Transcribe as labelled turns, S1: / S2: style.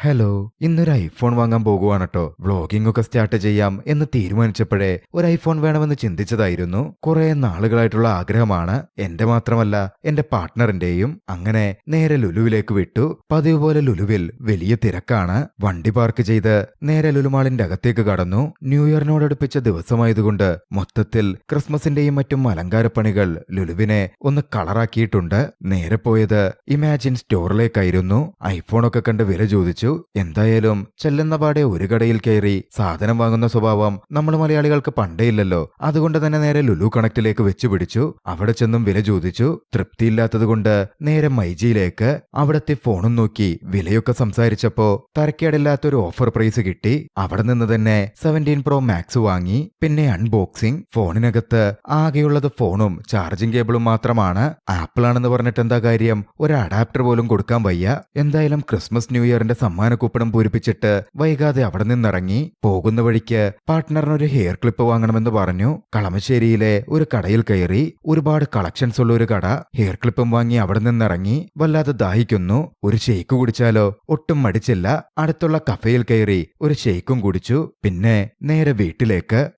S1: Hello, ഇന്നൊരു iPhone വാങ്ങാൻ പോകുവാണ് കേട്ടോ. വ്ളോഗിംഗ് ഒക്കെ സ്റ്റാർട്ട് ചെയ്യാം എന്ന് തീരുമാനിച്ചപ്പോഴേ ഒരു ഐഫോൺ വേണമെന്ന് ചിന്തിച്ചതായിരുന്നു. കുറെ നാളുകളായിട്ടുള്ള ആഗ്രഹമാണ്. എന്റെ മാത്രമല്ല എന്റെ പാർട്ട്ണറിന്റെയും. അങ്ങനെ നേരെ ലുലുവിലേക്ക് വിട്ടു. പതിവ് പോലെ ലുലുവിൽ വലിയ തിരക്കാണ്. വണ്ടി പാർക്ക് ചെയ്ത് നേരെ ലുലുമാളിന്റെ അകത്തേക്ക് കടന്നു. ന്യൂ ഇയറിനോടടുപ്പിച്ച ദിവസമായതുകൊണ്ട് മൊത്തത്തിൽ ക്രിസ്മസിന്റെയും മറ്റും അലങ്കാരപ്പണികൾ ലുലുവിനെ ഒന്ന് കളറാക്കിയിട്ടുണ്ട്. നേരെ പോയത് ഇമാജിൻ സ്റ്റോറിലേക്കായിരുന്നു. ഐഫോണൊക്കെ കണ്ട് വില ചോദിച്ചു. എന്തായാലും ചെല്ലുന്ന പാടെ ഒരു കടയിൽ കയറി സാധനം വാങ്ങുന്ന സ്വഭാവം നമ്മൾ മലയാളികൾക്ക് പണ്ടേ ഇല്ലല്ലോ. അതുകൊണ്ട് തന്നെ നേരെ ലുലു കണക്റ്റിലേക്ക് വെച്ചുപിടിച്ചു. അവിടെ ചെന്നും വില ചോദിച്ചു. തൃപ്തിയില്ലാത്തതുകൊണ്ട് നേരെ മൈജിയിലേക്ക്. അവിടത്തെ ഫോണും നോക്കി വിലയൊക്കെ സംസാരിച്ചപ്പോ തരക്കേടില്ലാത്തൊരു ഓഫർ പ്രൈസ് കിട്ടി. അവിടെ നിന്ന് തന്നെ 17 Pro Max വാങ്ങി. പിന്നെ അൺബോക്സിംഗ്. ഫോണിനകത്ത് ആകെയുള്ളത് ഫോണും ചാർജിംഗ് കേബിളും മാത്രമാണ്. ആപ്പിൾ ആണെന്ന് പറഞ്ഞിട്ട് എന്താ കാര്യം? ഒരു അഡാപ്റ്റർ പോലും കൊടുക്കാൻ വയ്യ. എന്തായാലും ക്രിസ്മസ് ന്യൂ ഇയറിന്റെ സമ്മാന കൂപ്പണും പൂരിപ്പിച്ചിട്ട് വൈകാതെ അവിടെ നിന്നിറങ്ങി. പോകുന്ന വഴിക്ക് പാർട്ട്ണറിനൊരു ഹെയർ ക്ലിപ്പ് വാങ്ങണമെന്ന് പറഞ്ഞു. കളമശ്ശേരിയിലെ ഒരു കടയിൽ കയറി. ഒരുപാട് കളക്ഷൻസ് ഉള്ള ഒരു കട. ഹെയർ ക്ലിപ്പും വാങ്ങി അവിടെ നിന്നിറങ്ങി. വല്ലാതെ ദാഹിക്കുന്നു. ഒരു ഷെയ്ക്ക് കുടിച്ചാലോ? ഒട്ടും മടിച്ചില്ല. അടുത്തുള്ള കഫേയിൽ കയറി ഒരു ഷെയ്ക്കും കുടിച്ചു. പിന്നെ നേരെ വീട്ടിലേക്ക്.